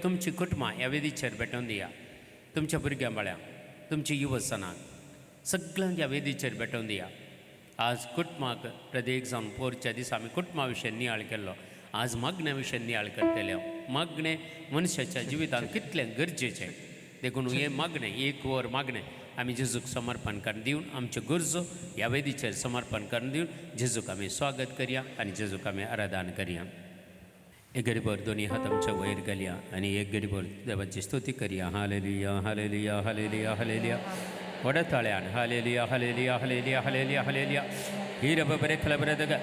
तुमची कुटुंबां ह्या वेदीचेर भेटोवन दिया. तुमच्या भुरग्यां बाळ्यांक, तुमची युवसनांक सगळ्यांक ह्या वेदीचेर भेटोवन दिया. आज कुटुंबाक प्रत्येक जावन पोरच्या दिसा आमी कुटुंबा विशयी नियाळ केल्लो. आज मागण्या विशयी नियाळ करतले हांव. मागणें मनशाच्या जिवितांत कितलें गरजेचें देखून हे मागणें एक वर मागणें आमी जेजूक समर्पण करून दिवन आमच्यो गरजो ह्या वेदीचेर समर्पण करून दिवन जेजूक आमी स्वागत करया आनी जेजूक आमी आराधना करया. एक गरीबर दोनी हात आमच्या वयर घालया आनी एक गरीबर देवाची स्तुती करया. Hallelujah hallelujah hallelujah hallelujah. व्हडा ताळ्यान hallelujah hallelujah hallelujah hallelujah hallelujah. हीर बरे खल बरे दग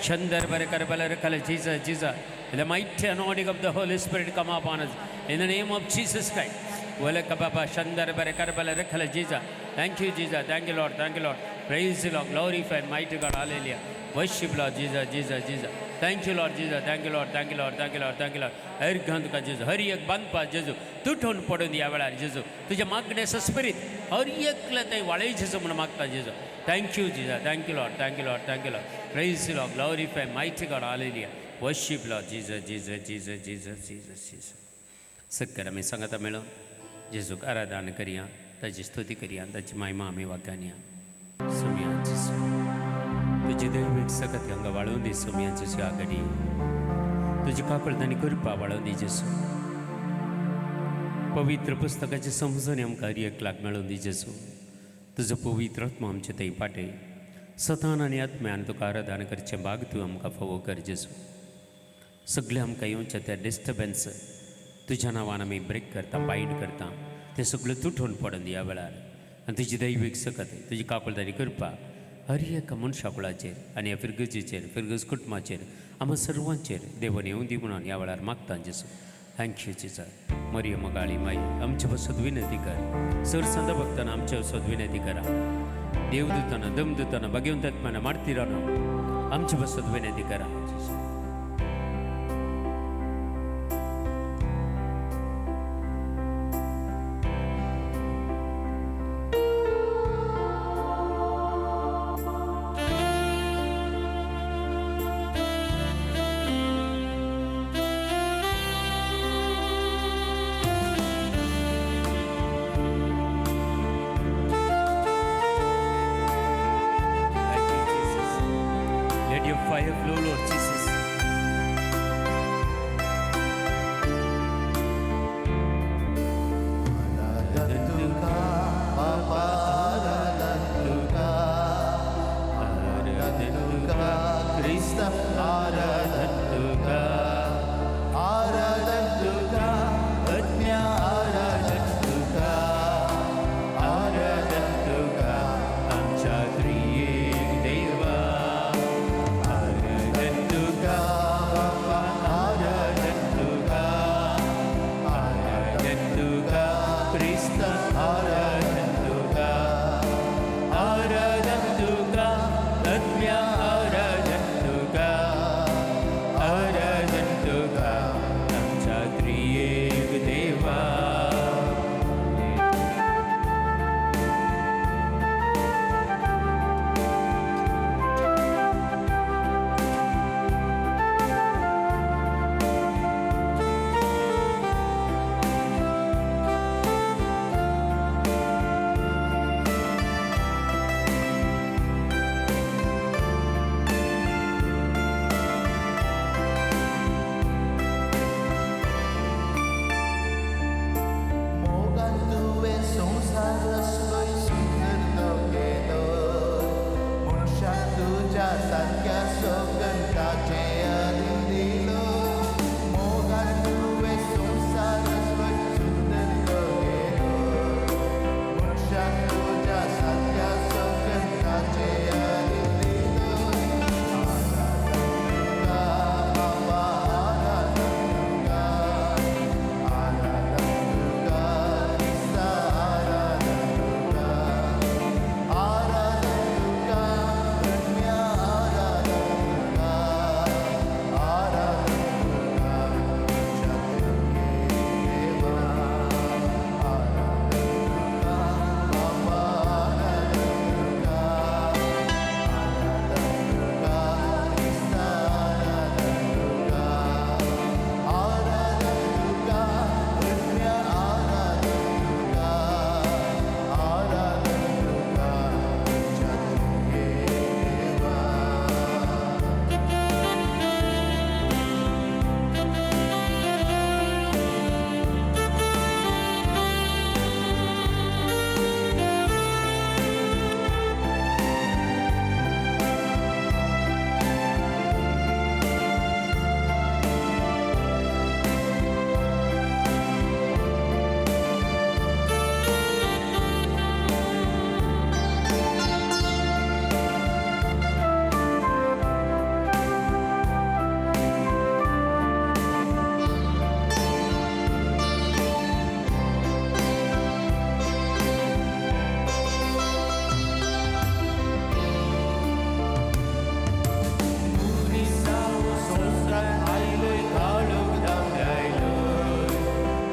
शंदर बरे कर बरे खल Jesus Jesus. In the mighty anointing of the Holy Spirit come upon us. In the name of Jesus Christ. Wala kababa shandar bare kar bala rakhala Jesus. Thank you Jesus. Thank you Lord. Thank you Lord. Praise the Lord. Glorify mighty God. Hallelujah. Worship Lord Jesus. Jesus. Jesus. Thank you Lord Jesus. Thank you Lord. Thank you Lord. Thank you Lord. Thank you Lord. हर गंध का जेजू हर एक बंद पा जेजू तुटून पडून या वेळार जेजू तुझ्या मागण्याचं स्पिरिट हर एकलं ते वाळय जेजू म्हणून मागता जेजू. थँक्यू जीजा. Thank you Lord. Thank you Lord. Thank you Lord. Praise the Lord. Glorify mighty God. Hallelujah. Worship Lord Jesus Jesus Jesus Jesus Jesus Jesus. सगळ्यांना आमी सांगता मेळून जेजूक आराधना करया, ताची स्तुती करया, ताची महिमा आमी वागणया. सुमिया जेजू तुजी दैवीक सकत हांगा वाळून दी. सुमिया जेजू आघाडी तुजी काकूळतांनी कृपा वाळून दी जेजू. पवित्र पुस्तकाची समजून आमकां हर एकल्याक मेळून दी जेजू. तुजो पवित्र आत्मा आमचे थंय पाठय. सतान आनी आत्म्यान तुका आराधना करचें भाग तूं आमकां फावो कर जेजू. सगळे आमकां येवचे ते डिस्टर्बन्स तुज्या नांवान आमी ब्रेक करता, बायंड करता, ते सगळे तुटून पडून ह्या वेळार. आनी तुजी दैवीक सकत तुजी काकूळतांनी करपा हर एका मनशाकुळाचेर आनी ह्या फिरगजीचेर फिरगज कुटुंबाचेर आम्हा सर्वांचेर देवान येवं दी म्हणून ह्या वेळार मागता जेजू. थँक्यू जेजू. मरियम गाळी माई आमच्या वसत विनंती कर. सरसंद भक्तांना आमच्या वसत विनंती करा. देवदूतांना दमदूतांना भगवंतात्म्यानं मारतीरानो आमच्या वसत विनंती करा. Fire flow, Lord Jesus. Aradhantuka, Papa, Aradhantuka, Aradhantuka, Krista, Aradhantuka, Aradhantuka, Atmya, Aradhantuka, Aradhantuka, Amcha Triyek Deva.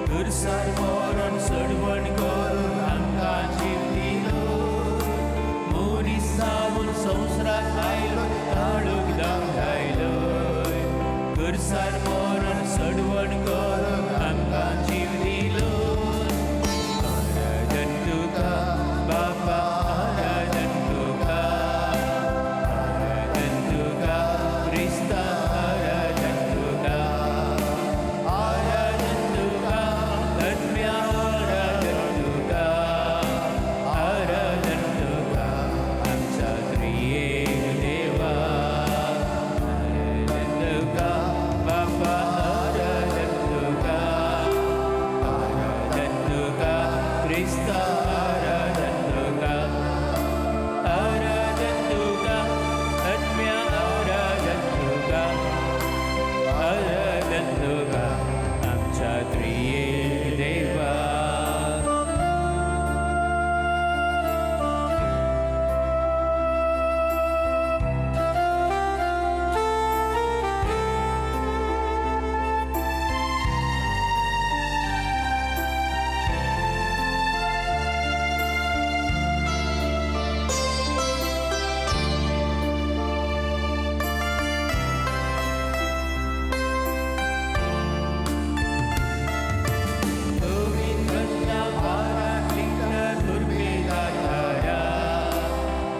घुरसार मोरण सडवण करून आमकां जीव दिलो मोरी सावन संवसाराक आयलो काळोख धांवडायलो घुरसार मोरण सडवण करून आमकां जीव दिलो आराधन तुका बापा आराधन तुका क्रिस्ता आराधन तुका आत्म्या आराधन तुका आमच्या त्रिएक देवा आराधन तुका बापा आराधन तुका क्रिस्ता आराधन तुका आत्म्या आराधन तुका आमच्या त्रिएक देवा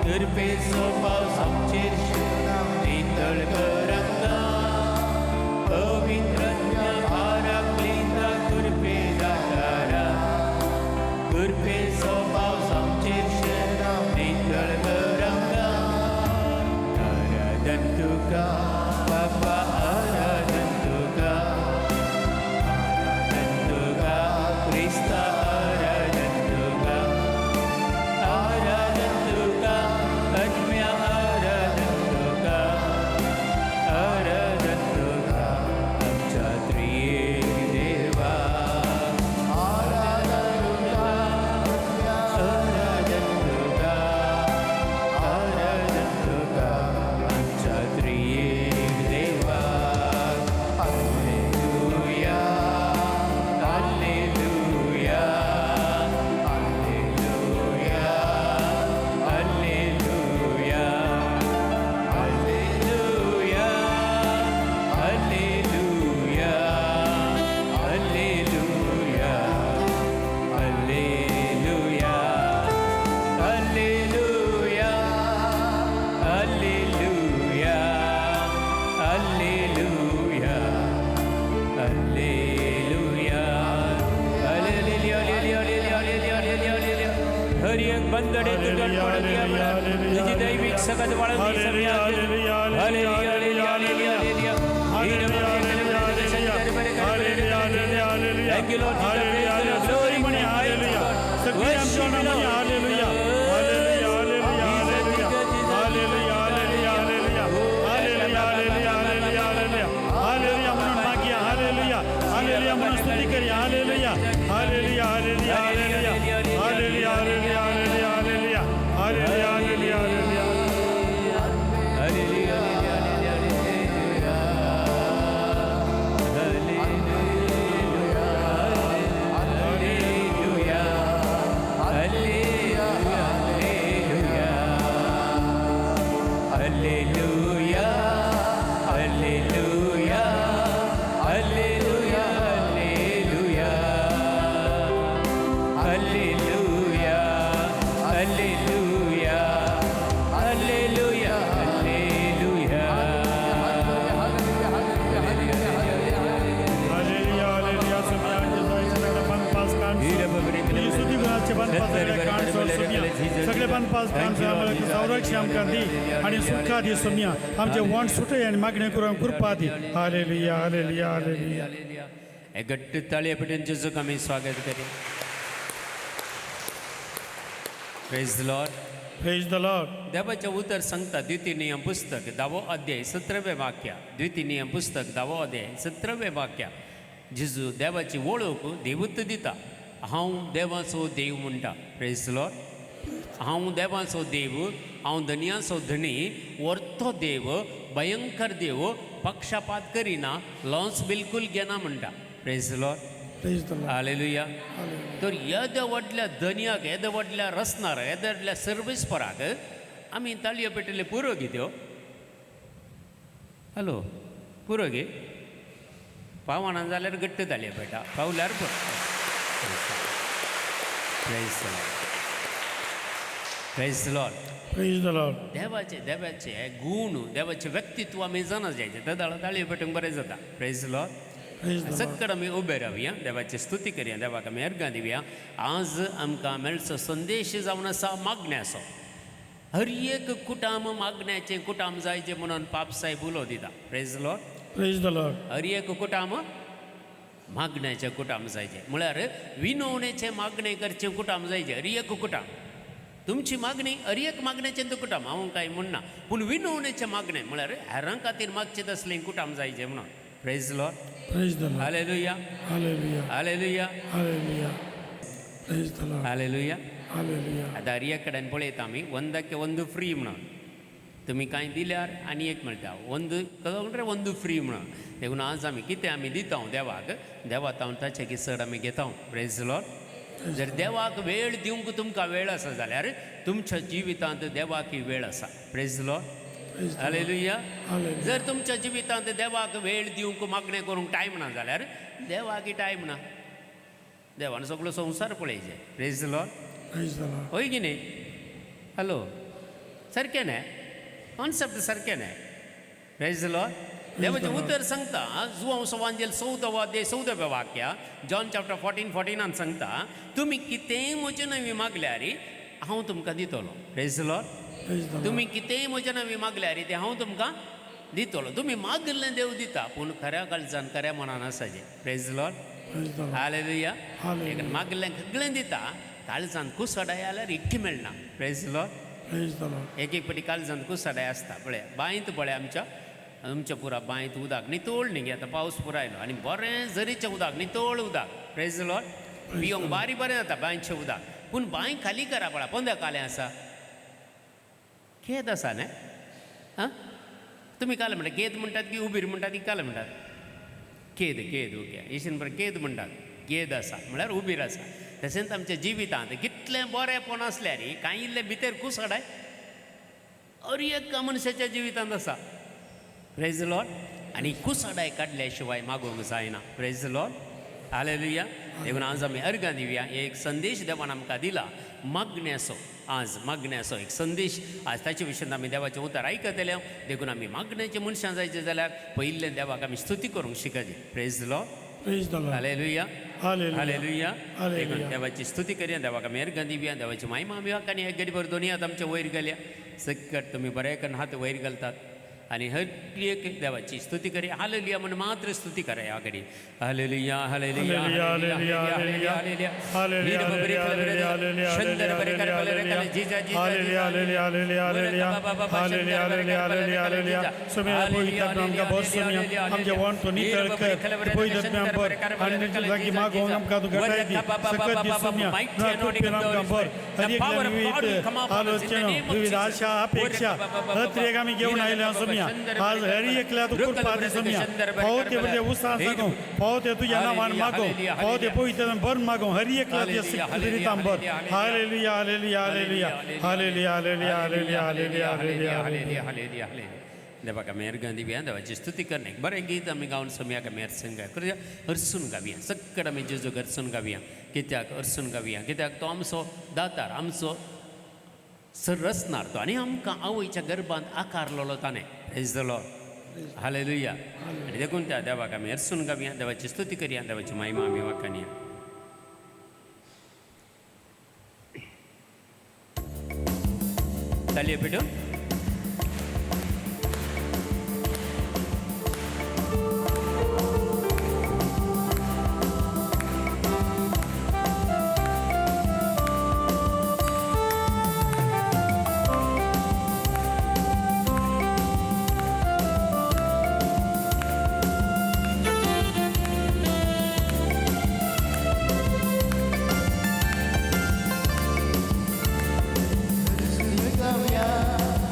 कृपेचो पावस आमचेर नितळ करंगा पवित्र भाराक लिंदा कृपे दातारा कृपेचो पावस आमचेर नितळ करंगा आराधन तुका बापा आराधन तुका क्रिस्ता आराधन तुका आत्म्या आराधन तुका आमच्या त्रिएक देवा आराधन तुका आमच्या त्रिएक देवा hallelujah hallelujah hallelujah hallelujah hallelujah hallelujah hallelujah hallelujah hallelujah hallelujah hallelujah hallelujah hallelujah हर एक बंदडे तुझी दैविक सगत वाळंदी सगळ्या hallelujah hallelujah hallelujah Thank you, Lord. Hallelujah. Glory, glory, hallelujah. Worship you, Lord. Hallelujah. Hallelujah. Hallelujah. Hallelujah. Hallelujah. Hallelujah. Hallelujah. Hallelujah. म्हणून मागिया. Hallelujah. Hallelujah. म्हणून स्तुती करूया. Hallelujah. Hallelujah. Hallelujah. Hallelujah. Hallelujah. Hallelujah. Hallelujah. Hallelujah. Hallelujah. सगळे बनपास संरक्षण दी आणि सुखा दी सोनिया आमचे want सुटे आणि मागणी करून कृपा दी हालेलुया हालेलुया हालेलुया एक घट्ट ताळी पटून जेजूक आमी स्वागत करी praise the lord praise the lord देवाचे उतर सांगता द्वितीय नियम पुस्तक 10 अध्याय 17वें वाक्य द्वितीय नियम पुस्तक 10 अध्याय 17वें वाक्य जेजू देवाची वळख देवूत दिता हांव देवाचो देव म्हणटा प्रेज द लॉर्ड हांव देवाचो देव हांव धनयाचो धनी वर्तो देव भयंकर देव पक्षपात करिना लॉन्स बिलकुल घेना म्हणटा praise the lord praise the lord hallelujah. Hallelujah तर येद्या व्हडल्या धन्याक येद्या व्हडल्या रचणार येद्या व्हडल्या सर्विसपराक आमी ताळयो पेटयले पुरो गी त्यो. हॅलो पुरो गे पावना जाल्यार गट्ट ताळयो पेटा पावल्यार पुरो. Praise the lord. Praise the lord. Praise the lord देवाचे गुण देवाचे व्यक्तित्व आमी जाणा जायचे त्या दाळा ताळयो पेटोवंक बरें जाता. Praise the lord. Praise the Lord सगळं आमी उबे रावया देवाची स्तुती करया देवाक आमी अर्घां दिवया. आज आमकां मेळचो संदेश जावन आसा मागण्याचो. हर एक कुटाम मागण्याचें कुटाम जायचें म्हणून पाप साहेब उलो दिता. Praise the lord. Praise the lord हर एक कुटाम मागण्याचें कुटाम जायचें म्हळ्यार विनवणेचें मागणें करचें कुटाम जायचें. हर एक कुटाम तुमची मागणी हर एक मागण्याचें कुटाम हांव कांय म्हणना पूण विनवणेचें मागणें म्हळ्यार हेरां खातीर मागचें तसलें कुटाम जायचें म्हणून. Praise the lord. Praise the lord hallelujah hallelujah hallelujah hallelujah praise the lord hallelujah. Hallelujah आतां हर एक कडेन पळयता आमी ಒಂದಕ್ಕೆ ಒಂದು फ्री म्हणून तुमी कांय दिल्यार आनी एक मेळटा ಒಂದು फ्री म्हणून. देखून आज आमी कितें आमी दिता देवाक देवाक हांव ताचे किसड आमी घेता. Praise the Lord. जर देवाक वेळ दिवंक तुमकां वेळ आसा जाल्यार तुमच्या जिवितांत देवाक ही वेळ आसा. Praise the lord. Hallelujah. Hallelujah जर तुमच्या जिवितांत देवाक वेळ दिवंक मागणें करूंक टायम ना जाल्यार देवाक टायम ना. देवान सगळो संवसार पळयचे. Praise the lord. Praise the lord होय की न्ही. हॅलो सारकें न्हय कॉन्सेप्ट सारकें न्हय. Praise the lord. देवाचें उतर सांगता जुवांव वांजेल 14वें वाक्य जॉन चॅप्टर 14:14 सांगता तुमी कितेंय म्हजे नवी मागल्यार हांव तुमकां दितलो. Praise the lord. Praise the Lord तुमी कितेंय म्हजे नवी मागल्यार ते हांव तुमकां दितलो. तुमी मागल्लें देव दिता पूण खऱ्या काळजान खऱ्या मनान आसाचें. Praise the lord. Praise the lord hallelujah. Hallelujah एक मागल्लें सगळें दिता काळजान कुसडाय जाल्यार इक्की मेळना. Praise the lord. Praise the lord एक पाटी काळजान कुसडाय आसता पळय बांयत पळय आमच्या पुरा बांयत उदक नितोळ न्ही गे आतां पावस पुरो आयलो आनी बरें झरीचें उदक नितोळ उदक. Praise the Lord. पियोंक बारीक बरें जाता बांयचें उदक पूण बांय खाली करा पळय पंद्या कालें आसा केद आसा न्हय. आं तुमी काल म्हणटा केद म्हणटात की उबीर म्हणटात की काल म्हणटात. केद ओके इशीन बरें केद म्हणटात. केद आसा म्हळ्यार उबीर आसा. तशेंच आमच्या जिवितांत कितलें बरेंपण आसल्यार कांय इल्लें भितर कुसडाय हर एका मनशाच्या जिवितांत आसा. Praise the Lord. आनी कुसडाय काडल्या शिवाय मागोवंक जायना. Praise the lord. हालेलुया. देखून आज आमी अर्घां दिवया. एक संदेश देवान आमकां दिला मागण्याचो. आज मागण्याचो एक संदेश आज ताचे विशयी आमी देवाचें उतर आयकतले. देखून आमी मागण्याचे मनशां जायचे जाल्यार पयिल्ले देवाक आमी स्तुती करूंक शिकचे. Praise the lord. Praise the lord hallelujah hallelujah hallelujah. Hallelujah. देखून देवाची स्तुती करया देवाक आमी अर्घां दिवया देवाची महिमा आमी आनी एक घडी भर दोनी हात आमचे वयर घालया. सकट तुमी बरे करून हात वयर घालतात आनी हर एक देवाची स्तुती करया. हालेलुया म्हण मात्र स्तुती करा ह्या घडी. Hallelujah hallelujah hallelujah hallelujah hallelujah hallelujah hallelujah hallelujah शंदर बरे कर बरे कर जीजा जीजा hallelujah hallelujah hallelujah hallelujah hallelujah hallelujah hallelujah hallelujah सुमिया पवित्र आमका बहुत सुमिया आमचे वॉन तो निकळ कर पवित्र मेंबर आणि जागी मागो आमका तू घटाय दी सकत दी सुमिया ना तू पेनाम कंबर हर एक विविध आलोचना विविध आशा अपेक्षा हर एक आम्ही घेऊन आयले सुमिया आज हरी एकल्या तू कृपा दे सुमिया पावते बदे उत्साह सांगो पावते तुझ्या नावान मागो पावते पवित्र बर मागो हरी एकल्या ते सिद्धीत अंबर hallelujah hallelujah hallelujah hallelujah hallelujah hallelujah hallelujah hallelujah hallelujah देवाक आमी अर्घां दिवया देवाची स्तुती करणे. बरें गीत आमी गावन सम्याक आमी हरसून करुया. हरसून गावया सक्कड आमी जेजूक हरसून गावया. कित्याक हरसून गावया कित्याक तो आमचो दातार आमचो रचणार तो आनी आमकां आवयच्या गर्भांत आकारलेलो ताणें. Praise the lord. हालेलुया. आनी देखून त्या देवाक आमी हरसून गावया देवाची स्तुती करया देवाची महिमा आमी वाखाणया. तालयो पेटोवन Gavião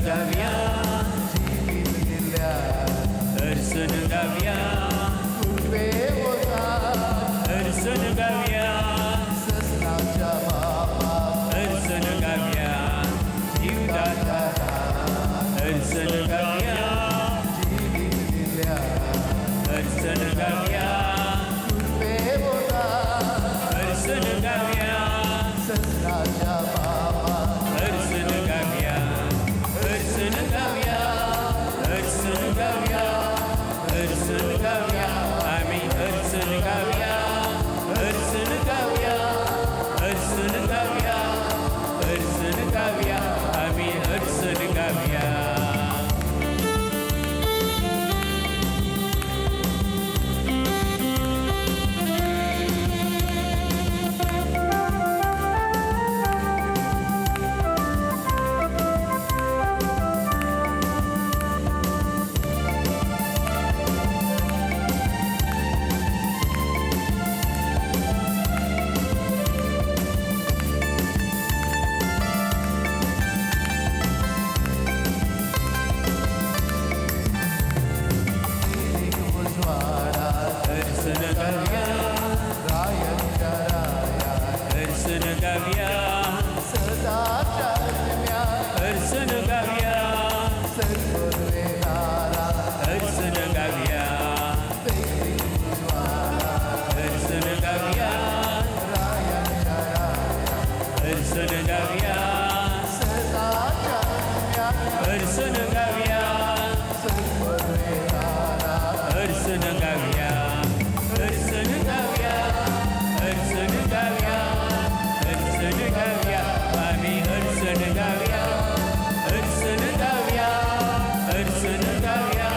गावया हरसून गावया हरसून गावया हरसून गावया जीवदाता हरसून गावया हरसून गावया हरसून गावया हरसून गावया हरसून गावया हरसून गावया हरसून गावया आम्ही हरसून गावया हरसून गावया हरसून गावया हरसून गावया आम्ही हरसून गावया हरसून गावया हरसून गावया हरसून गावया हरसून गावया हरसून गावया हरसून गावया हरसून गावया हरसून गावया हरसून गावया हरसून गावया हरसून गावया आम्ही हरसून गावया हरसून गावया हरसून गावया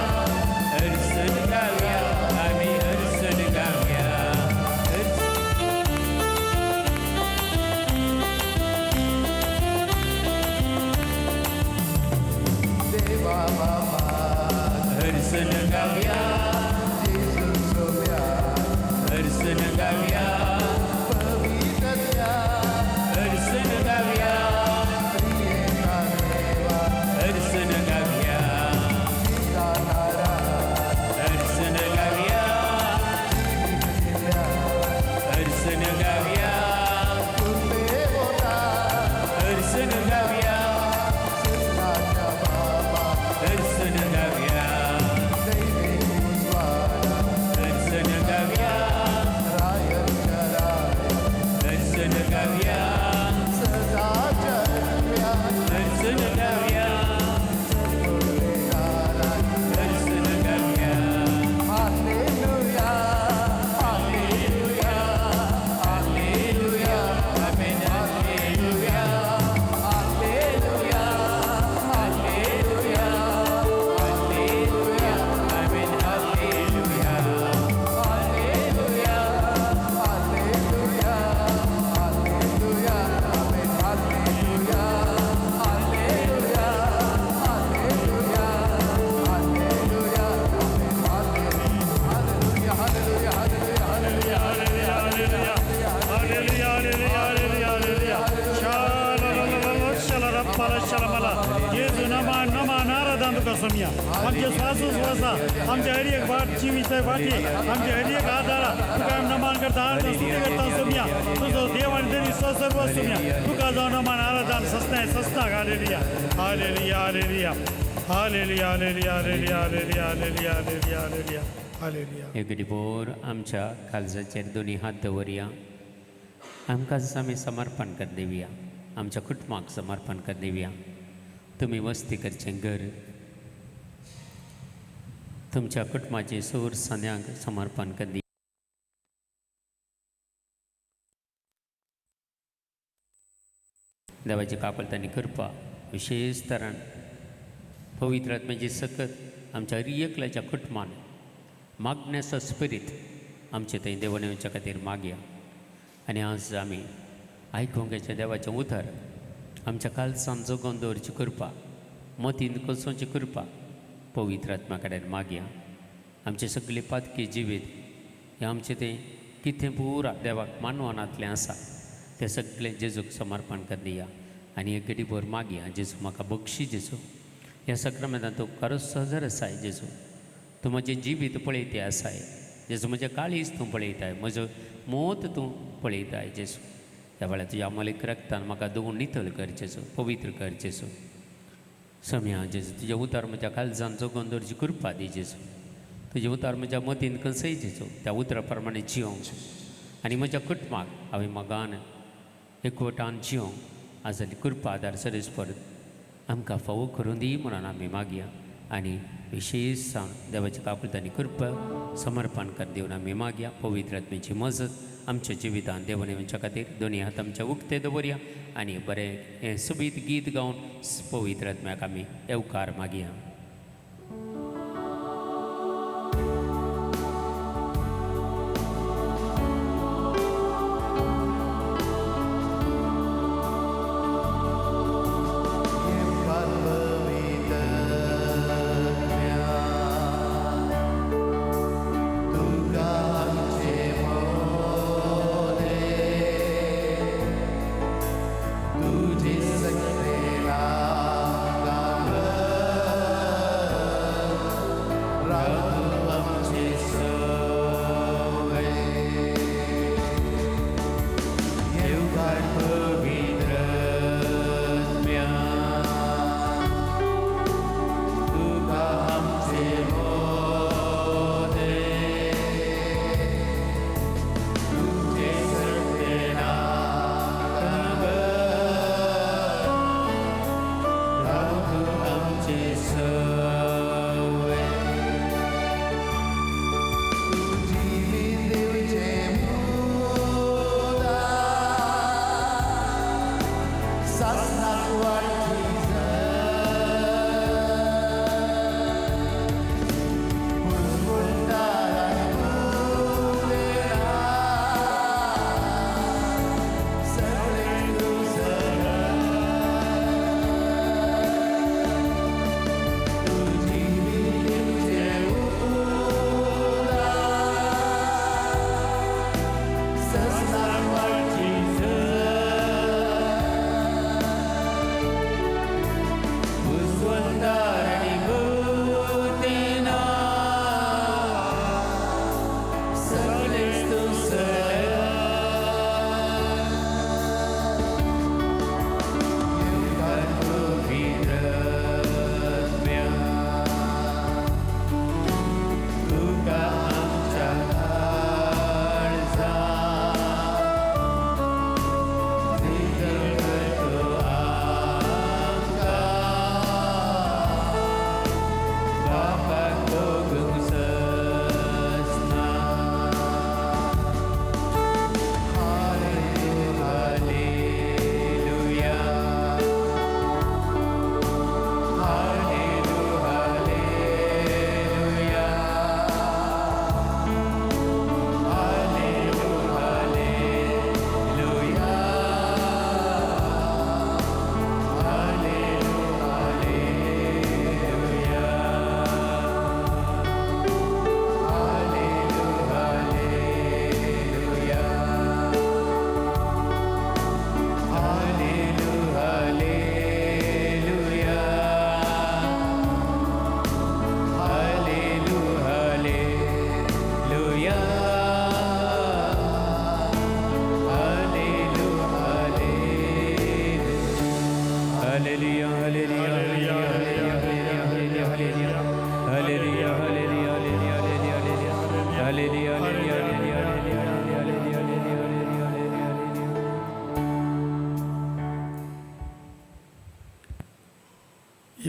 हरसून गावया आम्ही हरसून गावया हरसून गावया हरसून गावया हरसून गावया हरसून गावया हरसून गावया हरसून गावया हरसून गावया हरसून गावया हरसून गावया हरसून गावया हरसून गावया हरसून गावया amen hallelujah hallelujah hallelujah hallelujah amen hallelujah hallelujah आमचे सासू स्वसा आमच्या हरी एक बाट जीवित वाटी आमच्या हरी एक आधारा तुका नमान करता स्तुती करता सोम्या तुझो देव आणि तरी सर्व सोम्या तुका जाऊ नमान आराधन सस्ताय सस्ता hallelujah hallelujah hallelujah hallelujah hallelujah hallelujah hallelujah hallelujah hallelujah hallelujah hallelujah एक बोर आमच्या काळजाचेर दोन्ही हात दवरया आमकां आमी समर्पण कर देवया आमच्या कुटुंबाक समर्पण कर देवया तुम्ही वस्ती करचें घर तुमच्या कुटुंबाची सूर सन्यांक समर्पण कर दी देवाची कापलतानी कृपा विशेष तरान पवित्र आत्म्याची सकत आमच्या एकल्याच्या कुटुंबान मागण्याचो स्पिरीट आमचे थंय देवान येवच्या खातीर मागया आनी आज आमी आयकोंक देवाचें उतर आमच्या कालसान जगोवन दवरची कृपा मतीन कसोची कृपा पवित्र आत्म्या कडेन मागया आमचे सगळे पातकी जिवीत हें आमचें तें कितें पुरा देवाक मानवनांतलें आसा तें सगळें जेजूक समर्पण कर दिया आनी एक घडी भर मागया जेजू म्हाका बक्षी जेजू ह्या सक्रमेंतान तूं खरोच हजर आसाय जेजू. तूं म्हजें जिवीत पळयते आसाय जेजू. म्हजें काळीज तूं पळयताय, म्हजो मोत तूं पळयताय जेजू. ह्या वेळार तुज्या अमोलीक रक्तान म्हाका धुवून नितळ कर जेजू, पवित्र कर जेजू. सम्या जेजू, तुजें उतर म्हज्या काळजान जगोवन दवरची कृपा दी जेजू. तुजें उतर म्हज्या मतीन कसय जेजू, त्या उतरा प्रमाणे जियोंक आनी म्हज्या कुटुंबाक हांवें मोगान एकवटान जियोंक आजली कृपा आदार सरीस परत आमकां फावो करून दी म्हणून आमी मागया. आनी विशेश सावन देवाच्या काकुलतांनी कृपा समर्पण कर दिवन आमी मागया. पवित्र आत्म्याची मजत आमच्या जिवितान देवान येवच्या खातीर दोनी हात आमच्या उक्ते दवरया आनी बरें हें सुबीत गीत गावन पवित्र आत्म्याक आमी येवकार मागया.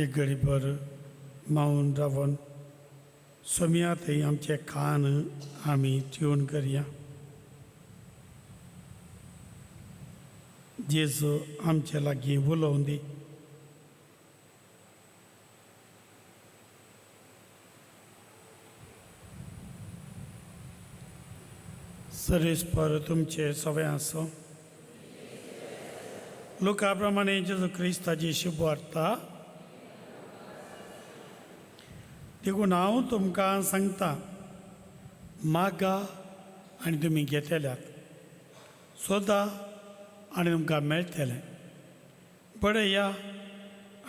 एक घडीभर मावून रावन सोम्या थंय आमचे कान आमी ट्यून करया. जेजू आमचे लागीं उलोवं दी. सरेस्पर तुमचे सवय आसो. लुका प्रमाणे जेजू क्रिस्ताची शुभ वार्ता देखून हांव तुमकां सांगता, मागा आनी तुमी घेतल्यात, सोदा आनी तुमकां मेळटलें, पळया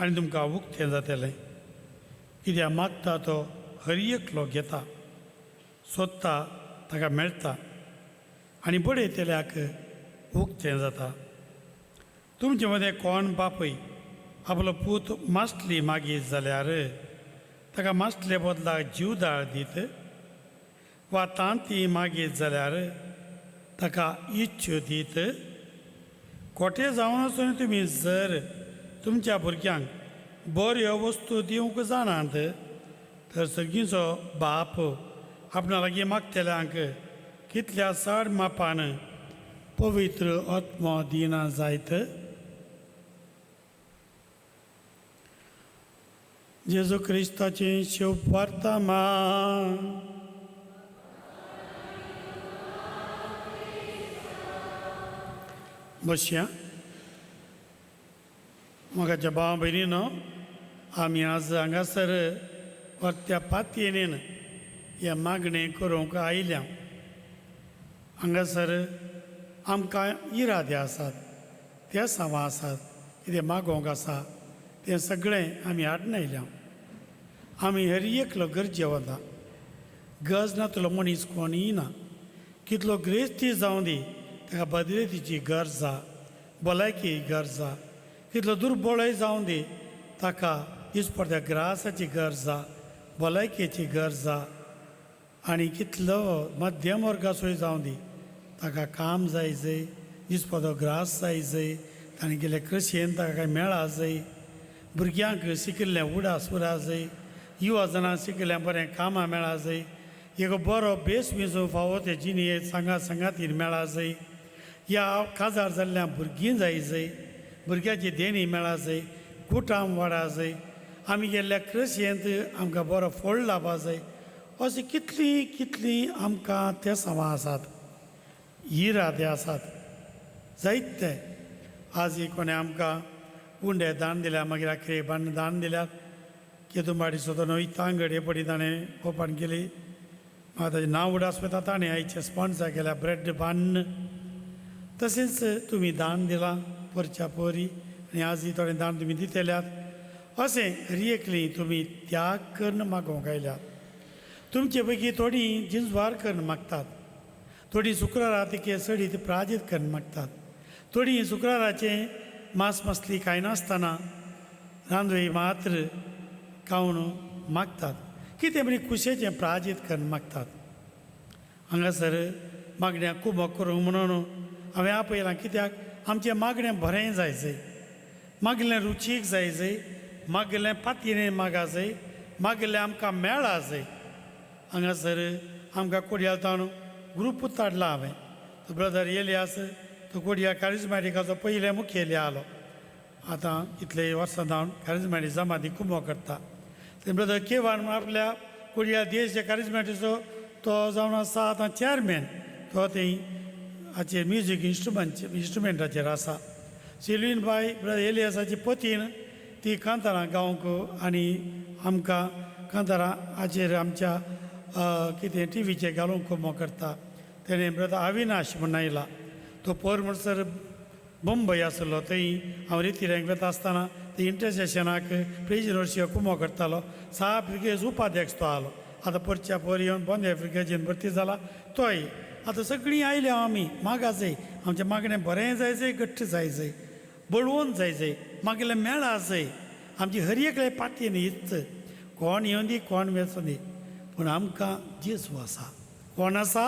आनी तुमकां उक्तें जातलें. कित्याक मागता तो हर एकलो घेता, सोदता ताका मेळटा आनी बडयतल्याक उक्तें जाता. तुमचे मदें कोण बापूय आपलो पूत मासली मागीत जाल्यार ताका मासले बदलाक जीवदाळ दीत, वा तांती मागीत जाल्यार ताका इच्छ दीत. खोटे जावन आसून तुमी जर तुमच्या भुरग्यांक बऱ्यो वस्तू दिवंक जाणात, तर सगळींचो बाप आपणा लागीं मागतल्यांक कितल्या चड मापान पवित्र आत्मा दिना जायत. जेजू क्रिस्ताचें शुभ वर्तमान. बसया. म्हाका भाव भयणीनो, आमी आज हांगासर परत्या पातयेन हे मागणें करूंक आयल्या. हांगासर आमकां इरादे आसात, ते सावा आसात, कितें मागोवंक आसा तें सगळें आमी हाडून आयल्या. आमी हर एकलो गरजे वता. गरज नातलो मनीस कोणूय ना. कितलो ग्रेस्ती जावं दी, ताका बदलेतीची गरज आसा, भलायकी गरज आसा. कितलो दुर्बळय जावं दी, ताका दिसपट्ट्या ग्रासाची गरज आसा, भलायकेची गरज आसा. आनी कितलो मध्यम वर्गाचोय जावं दी, ताका काम जाय जाय, दिसपट्टो ग्रास जाय जाय, ताणें गेले कृशेन ताका काय मेळा जाय. भुरग्यांक शिकिल्लें उडास उरा जाय, युवा जनांक शिकिल्लें बरें कामां मेळा जाय, एक बरो बेस विजो फावो ते जिणे सांगातीन मेळा जाय. ह्या काजार जाल्ल्या भुरगीं जाय जाय, भुरग्याची देणी मेळा जाय, कुटाम वाडा जाय, आमी गेल्ल्या कृशेंत आमकां बरो फळ लावपा जाय. अशी कितलीं कितलीं आमकां ते सावा आसात, इरादे आसात जायते. आज कोणें आमकां उंडे दान दिल्या, मागीर आखरे बांड दान दिल्यात. केदुंबाडी सोदून तांगड हे पडी ताणें ओपन केली. म्हाका ताचें नांव उडास वता, ताणें आयचे स्पॉन्सर केल्या ब्रेड बांद. तशेंच तुमी दान दिलां परच्या पोरी, आनी आजय थोडें दान तुमी दितल्यात. अशें रियेकली तुमी त्याग करून मागोवंक आयल्यात. तुमचे पैकी थोडीं जिंजवार करून मागतात, थोडीं शुक्रारा तिके सडीत प्राजीत करून मागतात, थोडीं शुक्राराचें मांस मसली खायनासतना रांदवे मात्र खावन मागतात. कितें बरी खुशेचें प्राजीत करून मागतात. हांगासर मागण्यांक कुबक करूंक म्हणून हांवें आपयलां. कित्याक आमचें मागणें बरें जाय जाय, मागिल्लें रुचीक जाय जाय, मागिल्लें पातयेन मागा जाय, मागिल्लें आमकां मेळा जाय. हांगासर आमकां कोडयातावन ग्रूप धाडला हांवें. तो ब्रदर एलियास, तो कोडया कारिजमॅटिकाचो पयले मुखेली आलो. आतां कितले वर्सां जावन कारिजमॅटीक जमाती कुमो करता. ते ब्रदर केवान आपल्या कोडया देश कारिजमॅटीचो तो जावन आसा आतां चॅरमॅन. तो थंय हाचेर म्युजीक इंस्ट्रुमेंटाचेर आसा. सिल्वीन बाय ब्रदर एलियासाची पतीन ती कांतारां गावंक आनी आमकां कांतारां हाचेर आमच्या कितें टीव्हीचेर घालूंक कुमो करता. तेणें ब्रदर अविनाश म्हूण आयला. तो पर म्हणसर मुंबय आसलो. थंय हांव रितीरेंक वता आसतना ते इंटरसेशनाक प्रेजिडंटशिप कुमो करतालो. 6 ब्रिगेज उपाध्यक्ष तो आलो. आतां परच्या पर येवन 15 ब्रिगेजीन भरती जाला तोय. आतां सगळीं आयल्या आमी मागा जाय. आमचें मागणें बरें जाय जाय, घट्ट जाय जाय, बळवून जाय जाय, मागिल्लें मेळा जाय. आमची हर एकले पातयेन इत्त कोण येवन दी, कोण वेचून दी, पूण आमकां जेजू आसा. कोण आसा?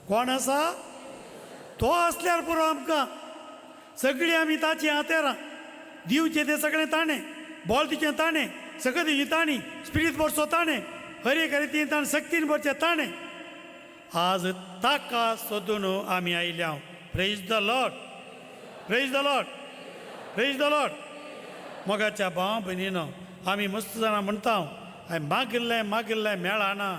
कोण आसा? तो आसल्यार पुरो आमकां. सगळीं आमी ताचीं आतेरां. दिवचें तें सगळें ताणें, बोलतीचें ताणें, सकतीची ताणी, स्पिरीत भरचो ताणें, हर एका रितीन ताणें सक्तीन भरचें ताणें. आज ताका सोदून आमी आयल्या. Praise the lord, praise the lord, praise the lord. मोगाच्या भाव भयणीनो, आमी मस्त जाणां म्हणटा हांवें मागिल्लें मागिल्लें मेळना,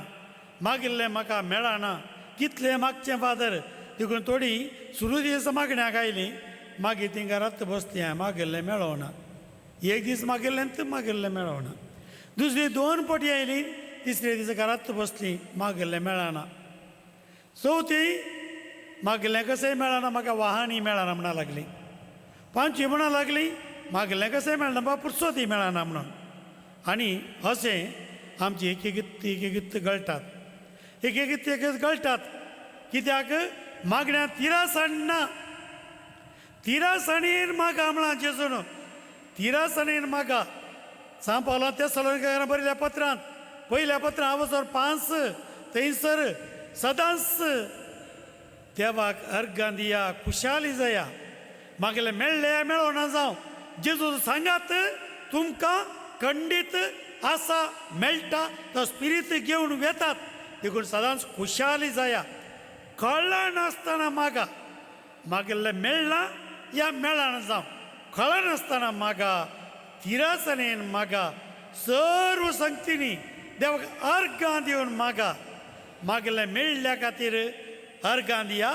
मागिल्लें म्हाका मेळना. कितलें मागचें फादर. देखून थोडीं सुरू दीस मागण्याक आयलीं, मागीर तिंगा रात बसलीं. हांवें मागिल्लें मेळोना. एक दीस मागिल्लें मागिल्लें मेळोना. दुसरी 2 फावटी आयलीं, तिसरे दीस घरात बसलीं, मागिल्लें मेळना. चवथी मागिल्लें कशेंय मेळना, म्हाका वाहनय मेळना म्हणा लागलीं. 5वी म्हणा लागलीं, मागिल्लें कशेंय मेळना, म्हाका पुरसोतय मेळना म्हणून. आनी अशें आमची एक गळटात एक गळटात कित्याक मागण्या तिरासाण ना तिरासाणीर मागा म्हणा जेजून तिरासाणीर मागा सांग पावलो ते सलोनिकांना बरयल्या पत्रांत पयल्या पत्रां आवसर 5 थंयसर सदांच देवाक अर्गां दिया खुशाली जाया मागले मेळ्ळे मेळोना जावं जेजू सांगात तुमकां खंडीत आसा मेळटा तो स्पिरीत घेवन वेतात देखून सदांच खुशाली जाया कळ्ळा नासतना मागा मागले मेळना या मेळाना जावं कळ्ळा नासतना मागा तिरासनेन मागा सर्व संगतींनी देवाक अर्गां दिवन मागा मागले मेळ्ळ्या खातीर अर्गां दिया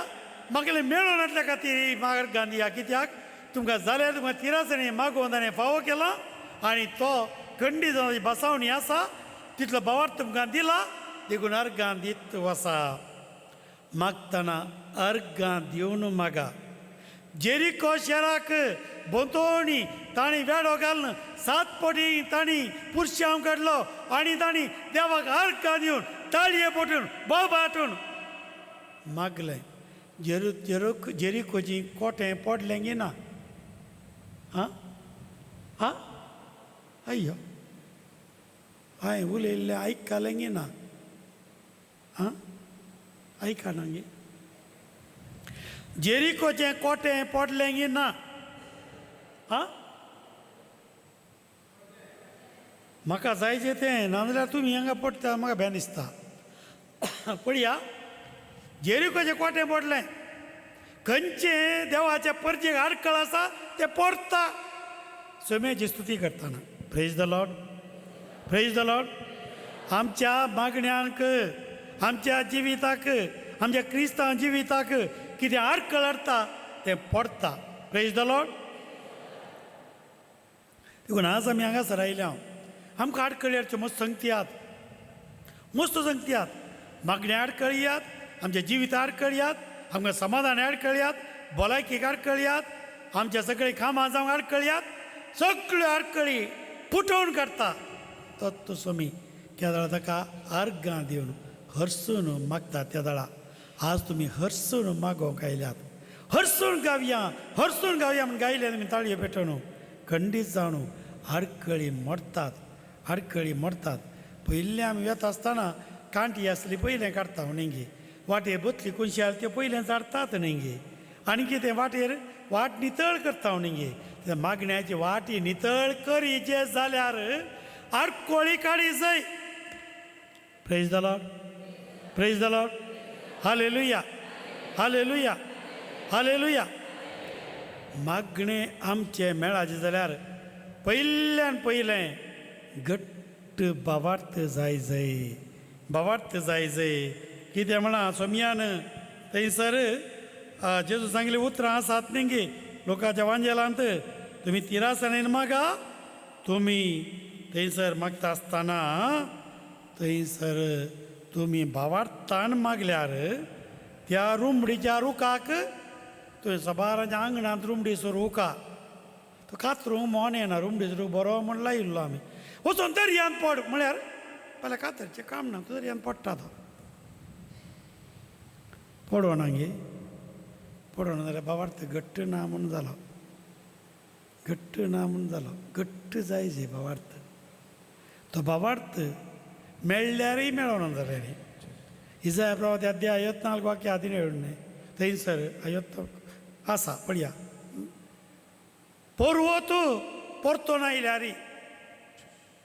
मागले मेळोन नासल्या खातीर अर्गां दिया कित्याक तुमकां जाल्यार तुमकां तिरासने मागोवन ताणें फावो केला आनी तो खंडी जावं बसावणी आसा तितलो भावार्थ तुमकां दिला देखून अर्गां दीत वसा मागतना अर्गां दिवन मागा जेरिको शाराक बोंतोणी ताणी वेडो घालून 7 पोटी ताणी पुरशांव काडलो आनी ताणी देवाक अर्गां दिवन ताळये पोटून बोबाटून मागलें जेरिकोची कोटें पडलें गे ना आं आं अय्यो हांवें उलयल्लें आयकलें गे ना आं आयकना गे जेरिकोचें कोटें पडलें गे ना आं म्हाका जायचें तें नाजाल्यार तुमी हांगा पडटा म्हाका भेन दिसता पळया जेरिकोचें कोटें पडलें खंयचें देवाच्या परजेक आडखळ आसा तें पडटा सोम्याची स्तुती करतना praise the lord praise the Lord आमच्या मागण्यांक आमच्या जिविताक आमच्या क्रिस्तांव जिविताक कितें आडखळ हाडटा तें पडटा प्रेज द लॉर्ड देखून आज आमी हांगासर आयल्या आमकां आडखळी हाडच्यो मस्त संगती मस्त संगती मागण्या आडखळयात आमच्या जिविता आडखळयात आमकां समाधान आडखळयात भलायकेक आडखळयात आमच्या सगळे कामां जावंक आडखळयात सगळ्यो आडखळी फुटोवन काडटा तो सोमी त्या दाळा ताका अर्गां दिवन हरसून मागता त्या दाळा आज तुमी हरसून मागोवंक आयल्यात हरसून गावया म्हूण गायले तुमी ताळयो पेटोवन खंडीत जावन आडखळी मोडटात पयलीं आमी वेता आसतना कांटी आसली पयलें काडटा न्ही वाटेर बसली कोणशी आसली त्यो पयलें झाडटात न्ही आनी कितें वाटेर वाट नितळ करता न्ही मागण्याची वाटी नितळ करीचे जाल्यार आडखळी काडी जाय praise the lord praise the lord hallelujah hallelujah hallelujah मागणें आमचें मेळाचें जाल्यार पयल्यान पयलें घट्ट भावार्थ जाय कितें म्हणा सोमयान थंयसर जेजू सांगली उतरां आसात न्ही लोकांच्या वांजेलांत तुमी तिरासनेन मागा तुमी थंयसर मागता आसतना थंयसर तुमी भावार्थान मागल्यार त्या रुमडीच्या रुखाक थंय सबाराच्या आंगणांत रुमडी रुखा तो कातरूंक मोन येना रुमडीचो रूख बरो म्हण लायिल्लो आमी वचून दर्यान पड म्हळ्यार पयल्या कातरचें काम ना तो दर्यान पडटा तो पडोना गे पडोना जाल्यार भावार्थ घट्ट ना म्हूण जालो घट्ट जायचे भावार्थ तो भावार्थ मेळ्ळ्यारय मेळोना जाल्यार इजाया प्रवादी अध्याय 54 वाक्य आदी मेळून थंयसर 50 आसा पळया पोरवोत परतोन आयल्यारी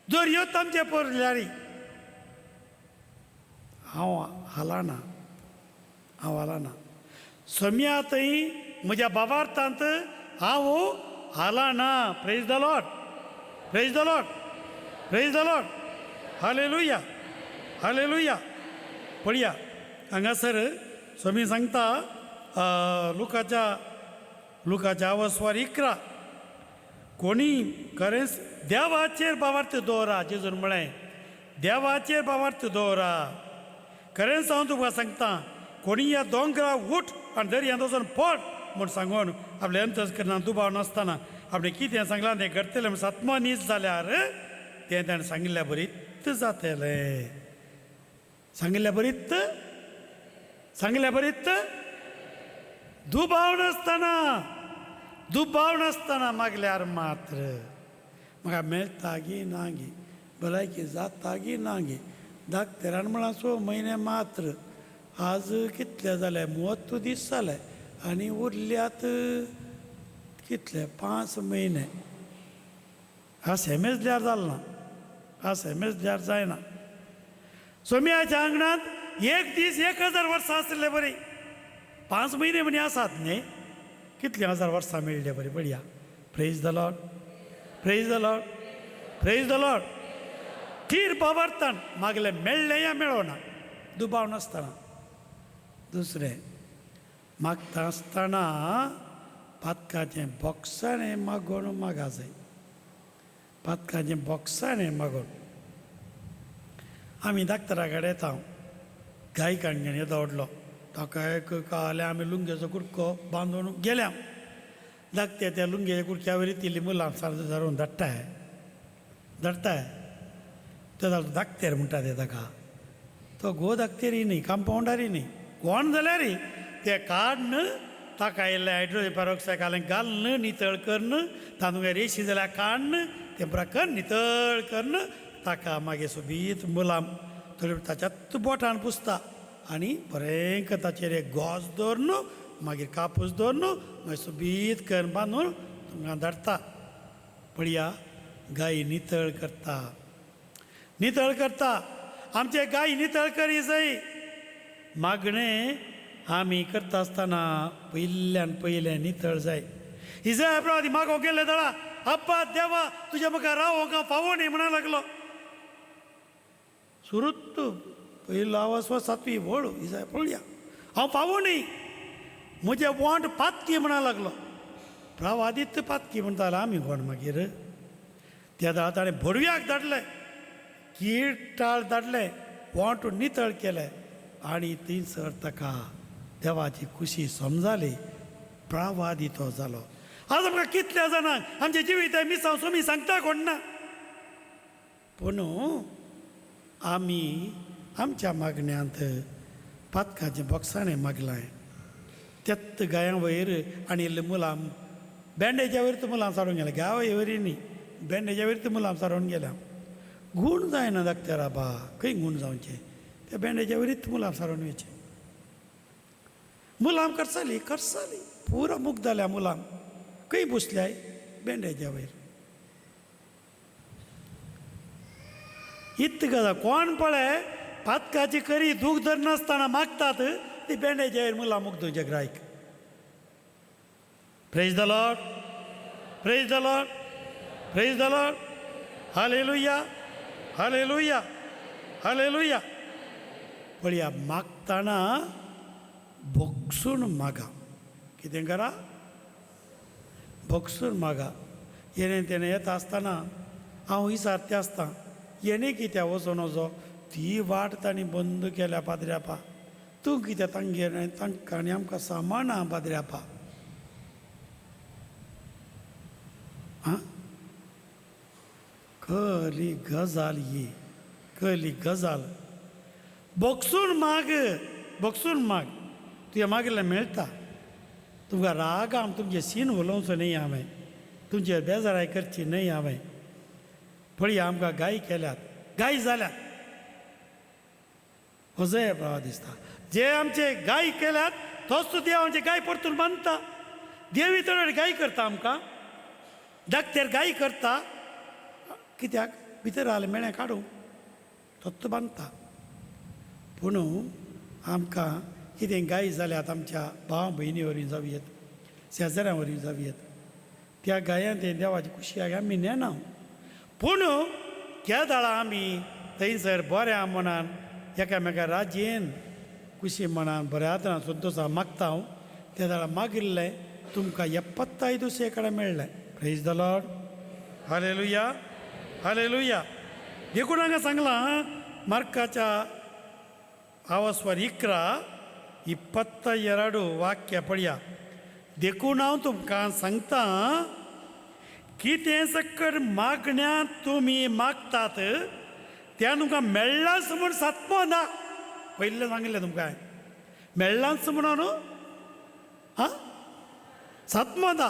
दर्योत आमचे परल्यारी हांव हालाना सोम्या थंय म्हज्या भावार्थांत हांव हालाना praise the lord praise the lord praise the lord hallelujah hallelujah पळया हांगासर स्वामी सांगता लुकाच्या अवस्वार 11 कोणी खरेंच देवाचेर भावार्थ दवरा जेजून म्हळें देवाचेर भावार्थ दवरा खरेंच हांव तुका सांगता कोणी ह्या दोंगरा उठ आनी दर्यांत वचून पड म्हूण सांगून आपल्या अंतस्करणांत दुबाव नासतना आपणें कितें सांगलां तें घडटलें म्हूण 7मो नीस जाल्यार तें ताणें सांगिल्ल्या बरीत जातलें. सांगिल्ल्या बरीत दुबाव नासतना मागल्यार मात्र म्हाका मेळटा गी ना गी, भलायकी जाता गी ना गी. धाकटेरान म्हळां 6 म्हयने मात्र. आज कितले जाले? 30 दीस जाले आनी उरल्यात कितले? 5 म्हयने. समजल्यार जालें ना, समजल्यार जायना. सोम्याच्या अंगणात एक दीस 1000 वर्सां आसले बरी. 5 म्हयने म्हणे आसात न्ही, कितले 1000 वर्सां मेळ्ळे बरी. पळया. Praise the lord, praise the lord, praise the lord. थीर बाबरतान मागले मेळ्ळें या मेळोना, दुबाव नासतना. दुसरें, मागता आसतना पातकाचें बॉक्साणें मागोन मागा जाय. पातकाचें बॉक्साणें मागोन. आमी धाकटरा कडेन येता, गायकान घेवन येता व्हडलो. ताका एक काले आमी लुंगेचो कुडको बांदून गेल्या. धाकटे त्या लुंगेच्या कुडक्या वयर तिल्ली मुलां सारून धाडटाय. तो जालो धाकटेर म्हणटा ते ताका. तो गो धाकटेरी न्ही, कंपावंडारी न्ही, कोण जाल्यार ते काडन ताका इल्लें हायड्रोजन पेरॉक्सायड घालून नितळ करन, तांदूळ रेशी जाल्यार काडन तें प्रकार नितळ करन ताका मागीर सोबीत मुलाम थोडी ताच्यात बोटान पुसता आनी बरें ताचेर एक गॉज दवरन मागीर कापूस दवरन मागीर सोबीत करून बांदून तुमकां धाडटा. पळया, गायी नितळ करता. आमचे गायी नितळ करी जाय. मागणें आमी करता आसतना पयल्यान पयलें नितळ जाय. इजरायल प्रमाणे मागो गेले दळा, अप्पा देवा तुज्या म्हाका रावोंक फावो न्ही म्हणूंक लागलो. सुरूत पयलो आवाज 7वी व्हड. इजरायल पळया, हांव फावो न्ही, म्हजें वोंट पातकी म्हणूंक लागलो. प्रवादीत पातकी म्हणटालो आमी कोण मागीर. त्या दळा ताणें भडव्याक धाडलें, कीड टाळ धाडलें, वोंट नितळ केलें आनी थंयसर ताका देवाची खुशी समजाली. प्रावादितो जालो. आज आमकां कितल्या जाणांक आमचे जिवीत मिसांव सोमी सांगता कोण ना. पूण आमी आमच्या मागण्यांत पातकाचें बॉक्साणें मागलां. तेत गायां वयर आनी इल्लें मुलाम बँडेजा वयर मुलां सारून गेलें. गांवय वयर न्ही, बँडेजा वयर मुलाम सारून गेल्या. गूण जायना धाकटे राबा, खंय गूण जावचें? त्या बँडेजा वयरीत मुलाम सारून वयचें. मुलाम करसाली पुरो मुग जाल्या. मुलाम खंय बसल्याय? बँडेजा वयर. इत्त गजाल कोण पळय पातकाची करी दूख धर नासतना मागतात ती बँडेजा वयर मुलां मुग्दोवचे ग्रायक. Praise the lord, praise the lord, praise the lord. Hallelujah, hallelujah, hallelujah. पळया, मागतना बोगसून मागा. कितें करा? बोगसून मागा. येणें तेणें येता आसतना हांव विचारता आसता, येणें कित्याक वचोन वचो? ती वाट तांणी बंद केल्या पाद्र्यापा. तूं कित्याक तांगेर तांकां आनी आमकां सामान आहा पाद्र्यापा. आं, खरी गजाल ही, खरी गजाल. बोगसून माग, बोगसून माग. तुवें मागिल्लें मेळटा. तुमकां रागाम तुमचें सीन उलोवचो न्ही हांवें, तुमचेर बेजाराय करची न्ही हांवें. पळया, आमकां गाय केल्यात, गाय जाल्यात. अजय प्रवा दिसता. जे आमचे गाय केल्यात तोच देव आमचे गाय परतून बांदता. देवी तर गाय करता आमकां, धाकटेर गाय करता. कित्याक? भितर आले मेळ्ळें काडूंक तोच बांदता. पूण आमकां कितें गाय जाल्यात आमच्या भाव भयणी वरवीं जावयेत, शेजाऱ्यां वरवीं जावयेत. त्या गायांत ते देवाची खुशी आमी नेना. पूण त्या दाळा आमी थंयसर बऱ्या मनान एकामेका राजयेन खुशी मनान बऱ्या तरान संतोशान मागता हांव. त्या दाळा मागिल्लें तुमकां 75 शेकडा मेळ्ळें. Praise the lord, hallelujah, hallelujah. देखून हांगा सांगलां मार्काच्या आवास्वर 11:22 वाक्य पळया. देखून हांव तुमकां सांगता, कितें सकट मागण्यात तुमी मागतात तें तुमकां मेळ्ळांच म्हूण सातमो ना. पयलें सांगिल्लें तुमकां हांवें, मेळ्ळांच म्हणून हां सातमो ना.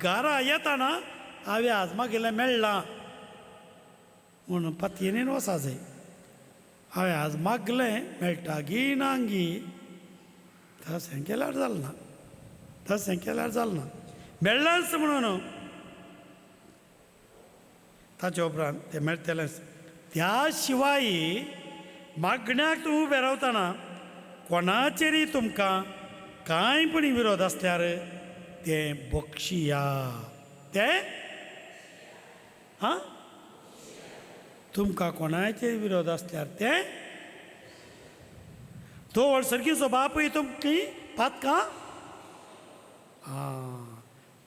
घरा येताना हांवें आज मागिल्लें मेळ्ळां म्हणून पतयेनीन वसा जाय. हांवें आज मागलें मेळटा गी ना गी, तशें केल्यार जालें ना, तशें केल्यार जालें ना. मेळ्ळांच म्हणून ताचे उपरांत तें मेळटलेंच. त्या शिवाय मागण्याक तूं उबें रावतना कोणाचेरय तुमकां कांय पण विरोध आसल्यार तें बक्षिया. तें हां तुमकां कोणाचेर विरोध आसल्यार तें तो वर्सरकीचो बापूय तुमची पातकां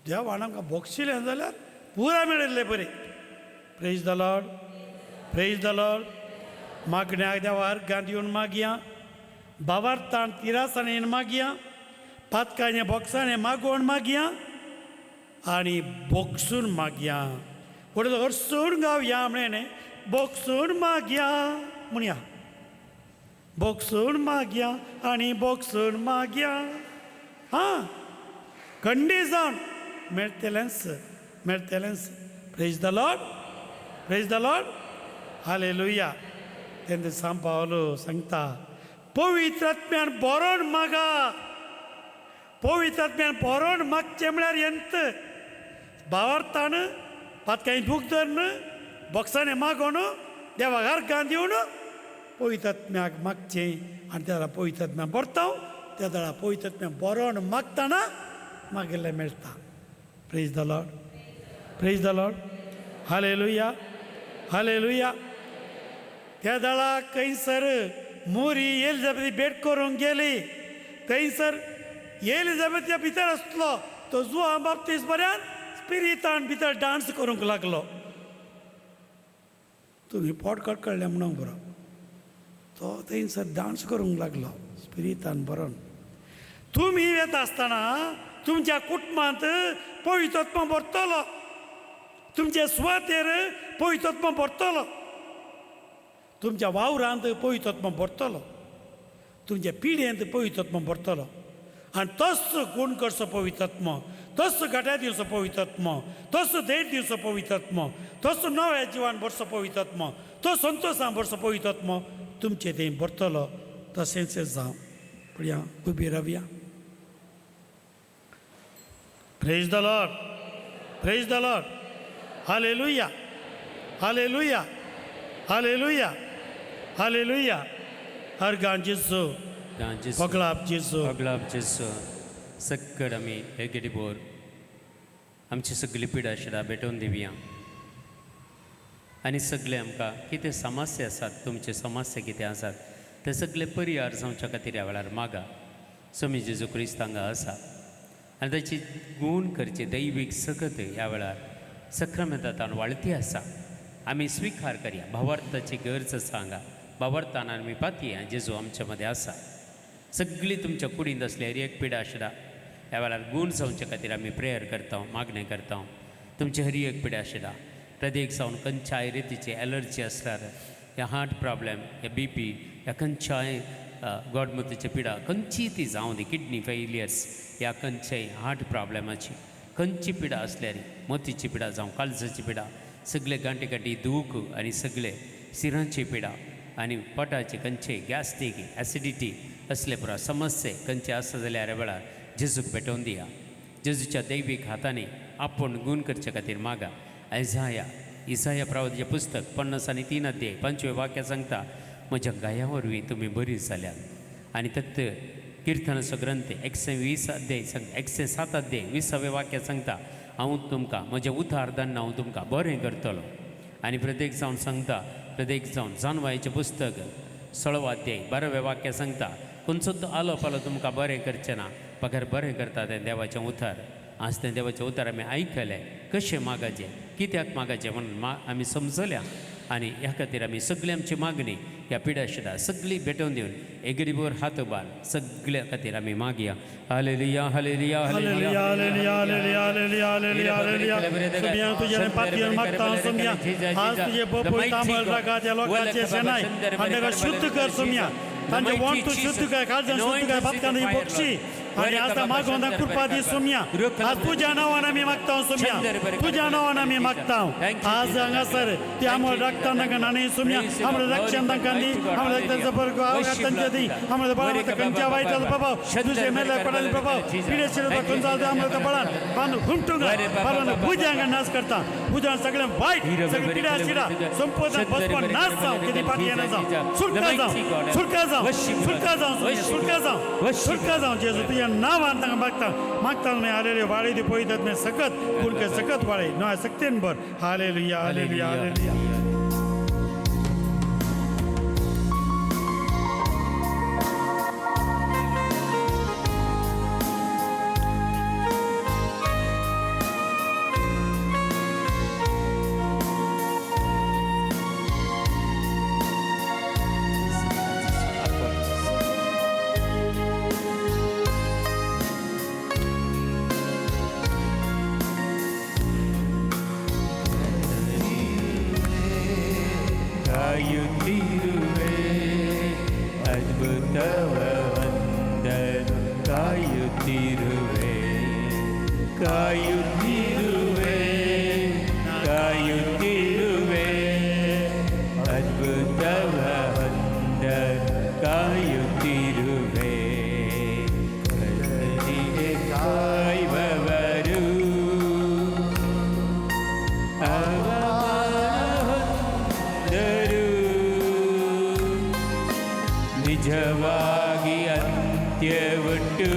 देवान आमकां बक्षिलें जाल्यार पुराय मेळिल्लें बरें. Praise the lord, praise the lord. मागण्याक देवार गांथ येवन मागया, भावार्थान तिरासाणेन मागया, पातकांच्या बॉक्सांनी मागोवन मागया आनी बोगसून मागया. परत हरसून गावया म्हणें बोगसून मागया म्हणया. बोगसून मागया आनी बोगसून मागया. हां खंडी जावन मेळटलेंच, मेळटलेंच. Praise the lord, praise the lord. Hallelujah. तेन्ना सांग पावलो सांगता पवित्र आत्म्यान बरोवन मागा. पवित्र आत्म्यान बरोवन मागचें म्हळ्यार यंत भावार्थान पातकाय दूख धरन बॉक्सांनी मागोवन देवाघार गांथ येवन पवित्र आत्म्याक मागचें आनी त्या पवित्र आत्म्याक बरता. त्या दाळा पवित्र आत्म्याक बरोवन मागतना मागिल्लें मेळटा. Praise the lord, praise the lord. Hallelujah, hallelujah. त्या दाळा खंयसर मोरी एलिझाबेथी भेट करूंक गेली, थंयसर एलिझाबेथच्या भितर आसलो तो जुआन बाप्तिस्ट बऱ्यान स्पिरितान भितर डान्स करूंक लागलो. तुमी पोट कडकडलें म्हणून बरो, तो थंयसर डान्स करूंक लागलो स्पिरितान बरोवन. तुमी येता आसतना तुमच्या कुटुंबांत पवित्र आत्मा भरतलो, तुमचे सुवातेर पवित्र आत्मा भरतलो, तुमच्या वावरांत पवित्र आत्मा भरतलो, तुमच्या पिड्येंत पवित्र आत्मा भरतलो. आनी तसो गूण करचो पवित्र आत्मा, तसो गड्या दिवचो पवित्र आत्मा, तसो देठ दिवचो पवित्र आत्मा, तसो नव्या जिवान भरचो पवित्र आत्मा, तो संतोशान भरचो पवित्र आत्मा तुमचे थंय भरतलो. तशेंच जावं. पळया उबी रावया. Praise the lord, praise the lord. Hallelujah, hallelujah, hallelujah, hallelujah. हर गांव जेसू, पगलाप जेसू, पगलाप जेसू. सक्कड आमी हे गेडीबोर आमची सगळी पिडा शिडा भेटोवन दिवया. आनी सगळे आमकां कितें समस्या आसात, तुमचे समस्या कितें आसात ते सगळे परिहार जावच्या खातीर ह्या वेळार मागा. स्वामी जेजू क्रिस्त हांगा आसा आनी ताची गूण करची दैवीक सकत ह्या वेळार सक्रामेंतान वाळती आसा. आमी स्विकार करया. भावार्थाची गरज आसा हांगा. भावार्थान आमी पातया जेजू आमच्या मदें आसा. सगळी तुमच्या कुडींत असली हर एक पिडा आशिल्ला ह्या वेळार गूण जावचे खातीर आमी प्रेयर करता, मागणें करता. तुमची हर एक पिडा आशिल्ला प्रत्येक जावन खंयच्याय रितीची एलर्जी आसल्यार, ह्या हार्ट प्रॉब्लेम, ह्या BP, ह्या खंयच्याय गोडमुतीची पिडा खंयची ती जावं दी, किडनी फेलियर्स, ह्या खंयच्याय हार्ट प्रॉब्लेमाची खंयची पिडा आसल्यार, मोतीची पिडा जावं काळजाची पिडा, सगळे गांठी गांठी दूख आनी सगळे सिरांची पिडा आनी पोटाची खंयचे गॅस्ट्रीक एसिडिटी असले पुरा समस्ये खंयचे आसा जाल्यार ह्या वेळार जेजूक भेटोवन दिया. जेजूच्या दैवीक हातांनी आपूण गूण करचे खातीर मागा. इसाया प्रवादीचें पुस्तक 53 अध्याय 5वें वाक्य सांगता म्हज्या गाया वरवीं तुमी बरी जाल्यात. आनी तत किर्तनाचो ग्रंथ 120 अध्याय 107 अध्याय 20वें वाक्य सांगता हांव तुमकां म्हजें उतार दान हांव तुमकां बरें करतलो. आनी प्रत्येक जावन सांगता, प्रत्येक जावन जानवायेचें पुस्तक 16 अध्याय 12वें वाक्य सांगता खंयचो आलो पालो तुमकां बरें करचें ना, पगार बरें करता तें देवाचें उतार. आज तें देवाचें उतार आमी आयकलें कशें मागाचें, कित्याक मागाचें म्हणून आमी समजल्या आनी ह्या खातीर आमी सगळी आमची मागणी ह्या पिड्या आशिल्ल्या सगळी भेटोवन दिवन एगरीबोर हात बार सगळ्या खातीर आमी मागया. Hallelujah hallelujah hallelujah hallelujah hallelujah hallelujah hallelujah hallelujah. सुमिया तुझ्या पातळीवर मागता सुमिया आज तुझे बोपोई तांबळ रागाच्या लोकांचे सेनाय आणि शुद्ध कर सुमिया तांचे वोंट तू शुद्ध कर काळजान शुद्ध कर बातकांनी बक्षी आणि आता मागोंदा कृपा दी सुमिया आज तुझ्या नावानं मी मागता सुमिया तुझ्या नावानं मी मागता आज हांगासर ती आमळ रक्तान नानी सुमिया आमळे रक्षण तांकां दी आमळे रक्ताचा बर्ग आवगात तांचे दी आमळे बळावत कंच्या वायताल प्रभाव तुझे मेले पडाल प्रभाव पिडे शिरता कंचाल आमळे बळान बांध घुमटुंग बालन भुजांग नाश करता भुजां सगळे वाईट सगळे पिड्या शिरा संपूर्ण बसपण नाश जाव किती पाठी येना जाव सुटका जाव सुटका जाव सुटका जाव सुटका जाव सुटका जाव जेजू नावान तांकां मागता मागता मी हालेलुया वाळी दी पळयतात मी सकत कुणके सकत वाळी न्हय सक्तेन बर हालेलुया हालेलुया हालेलुया. ಕಾಯುತ್ತಿರುವೆ ಅದ್ಭುತವ ಹೊಂದಲು ಕಾಯುತ್ತಿರುವೆ ಕಾಯುತ್ತಿರುವೆ ಕಾಯುತ್ತಿರುವೆ ಅದ್ಭುತವ ಹೊಂದಲು ಕಾಯುತ್ತಿರುವೆ ಕರ್ತನಿಗೆ ಕಾಯುವವರು ನಿಜವಾಗಿ ಅಂತ್ಯವುಂಟು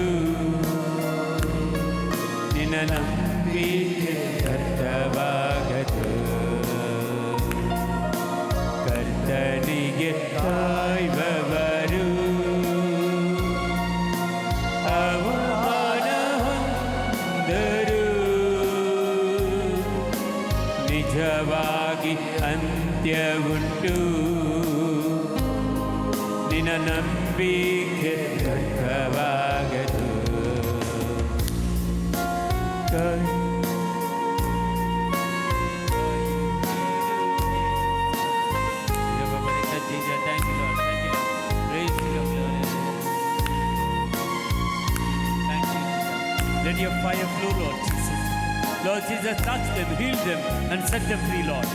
ನಿನ್ನ ನಂಬಿಕೆ ಅರ್ಥವಾಗದು ಕರ್ತನಿಗೆ ಕಾಯುವವರು ಅವಮಾನ ಹೊಂದರು ನಿಜವಾಗಿ ಅಂತ್ಯವುಂಟು ನಿನ್ನ ನಂಬಿಕೆ ವ್ಯರ್ಥವಾಗದು Let your fire flow, Lord Jesus. Lord Jesus, touch them, heal them, and set them free, Lord.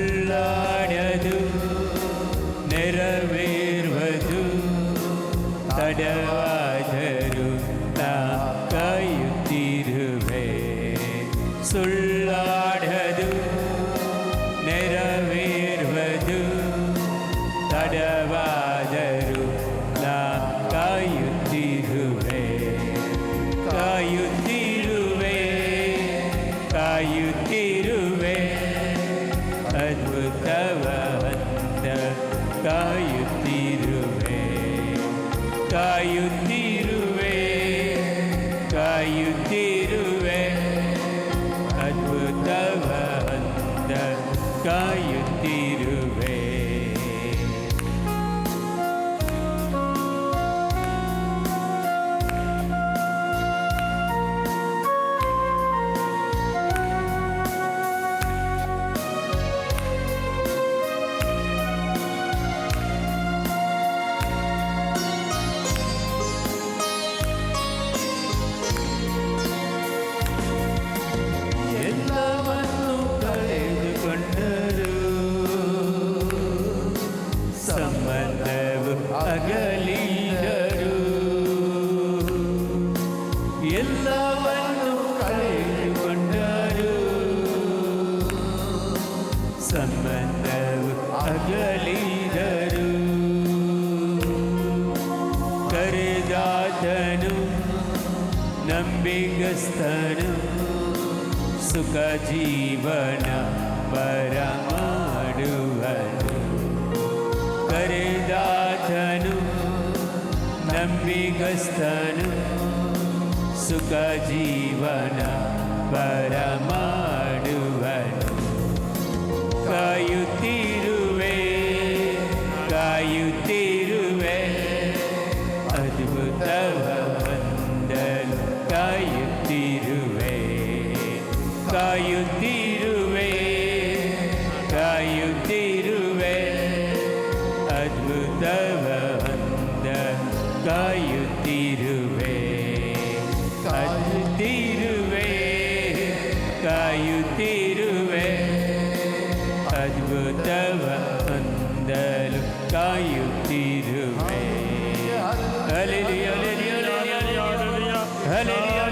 ಸುಳ್ಳಾಡದು ನೆರವೇರುವುದು ತಡವಾದರೂ ನಾ ಕಾಯುತ್ತಿರುವೆ ಸುಳ್ಳಾಡದು ನೆರವೇರುವುದು ತಡವಾದರೂ ನಾ ಕಾಯುತ್ತಿರುವೆ ಕಾಯುತ್ತಿರುವೆ ಕಾಯುತ್ತಿರುವೆ ಅದ್ಭುತವ ಹೊಂದ ಕಾಯುತ್ತಿರುವೆ ಕಾಯುತ್ತಿರುವೆ ಕಾಯುತ್ತಿರುವೆ ಅದ್ಭುತವ ಹೊಂದ ಕಾಯುತ್ತಿರುವೆ ಎಲ್ಲವನ್ನು ಕಳೆದುಕೊಂಡರು ಸಂಬಂಧವು ಅಗಲಿದರು ಎಲ್ಲವನ್ನು ಕಳೆದುಕೊಂಡರು ಸಂಬಂಧವು ಅಗಲಿದರು करदातनु ನಂಬಿಗಸ್ತನು ಸುಖ ಜೀವನ ಬರಮಾಡುವನು ಕರೆದಾತನು ನಂಬಿಗಸ್ತನು ಸುಖ ಜೀವನ ಬರಮಾಡುವನು ಕಾಯುತ್ತಿರುವೆ ಕಾಯುತ್ತಿರುವೆ ಅದ್ಭುತವ ಹೊಂದಲು ಕಾಯುತ್ತಿರುವೆ ಕಾಯುತ್ತಿರುವೆ ಕಾಯುತ್ತಿರುವೆ ಅದ್ಭುತವ ಹೊಂದಲು ಕಾಯುತ್ತಿರುವೆ ಕಾಯುತ್ತಿರುವೆ ಕಾಯುತ್ತಿರುವೆ ಅದ್ಭುತವ ಹೊಂದಲು ಕಾಯುತ್ತಿರುವೆ ಹಲ್ಲೆಲೂಯಾ ಹಲ್ಲೆಲೂಯಾ ಹಲ್ಲೆಲೂಯಾ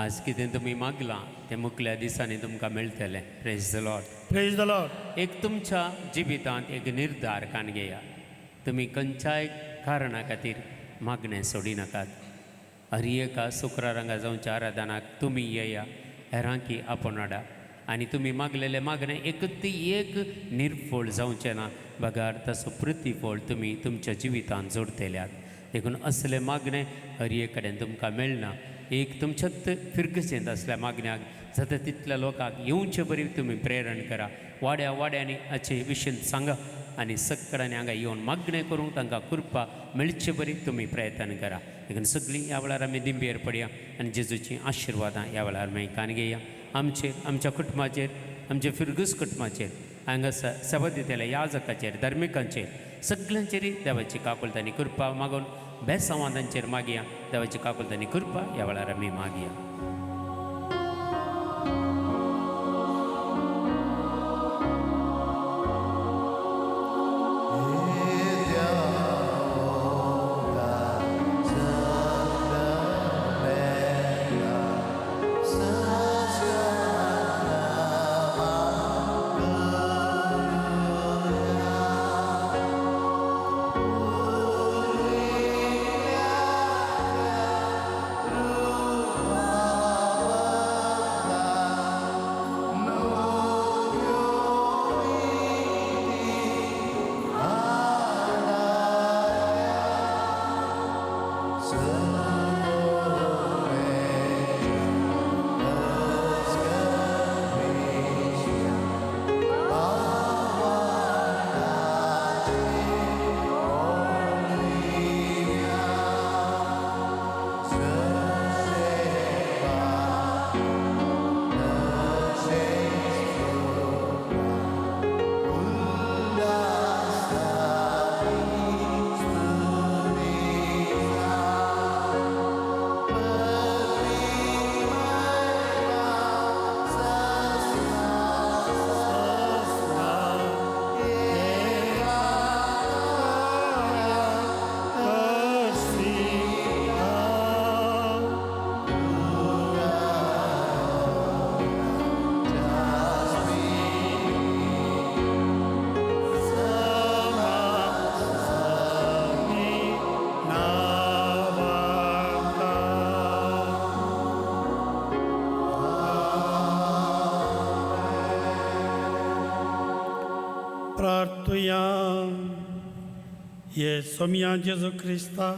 आज कितें तुमी मागलां तें मुखल्या दिसांनी तुमकां मेळटलें. Praise the lord. Praise the lord. एक तुमच्या जिवितांत एक निर्धार कान घेया. तुमी खंयच्याय कारणा खातीर मागणें सोडी नाकात. हर एका शुक्रारांगा जावच्या आराधनाक तुमी येया, हेरांकी आपोवन हाडा आनी तुमी मागलेले मागणें एकती एक निर्फळ जावचें ना. बगार तसो प्रतिफळ तुमी तुमच्या जिवितांत जोडतल्यात. देखून असले मागणें हर एक कडेन तुमकां मेळना. एक तुमच्यात फिरगसेंत असल्या मागण्याक जाता तितल्या लोकांक येवचे बरी तुमी प्रेरण करा. वाड्या वाड्यांनी हाचे विशयेंत सांगा आनी सगळ्यांनी हांगा येवन मागणें करूंक तांकां कृपा मेळचे बरी तुमी प्रयत्न करा. देखून सगळीं ह्या वेळार आमी दिंबेर पडया आनी जेजूची आशिर्वादां ह्या वेळार आमी कान घेया. आमचेर, आमच्या कुटुंबाचेर, आमच्या फिरगूस कुटुंबाचेर, हांगा सेवा दितेल्या याजकाचेर, धर्मिकांचेर, सगळ्यांचेर देवाची काकुलतानी कृपा मागून बेसंवादांचेर मागया. देवाची काकुलतानी कृपा ह्या वेळार आमी मागया. प्रार्थुया. ये सोमिया जेजू क्रिस्ता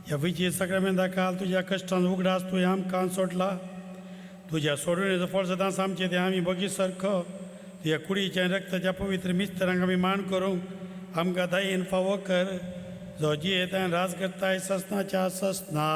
ह्या विजय सगळ्या काल तुज्या कश्टान उगडास तुवें आमकां सोडला. तुज्या सोडून फळ सदांच आमचें तें आमी बगी सारको तुज्या कुडीच्या रक्ताच्या पवित्र मिस्तरांक आमी मान करूंक आमकां दयेन फावो कर. जो जियेता राज करताय ससनाच्या ससना.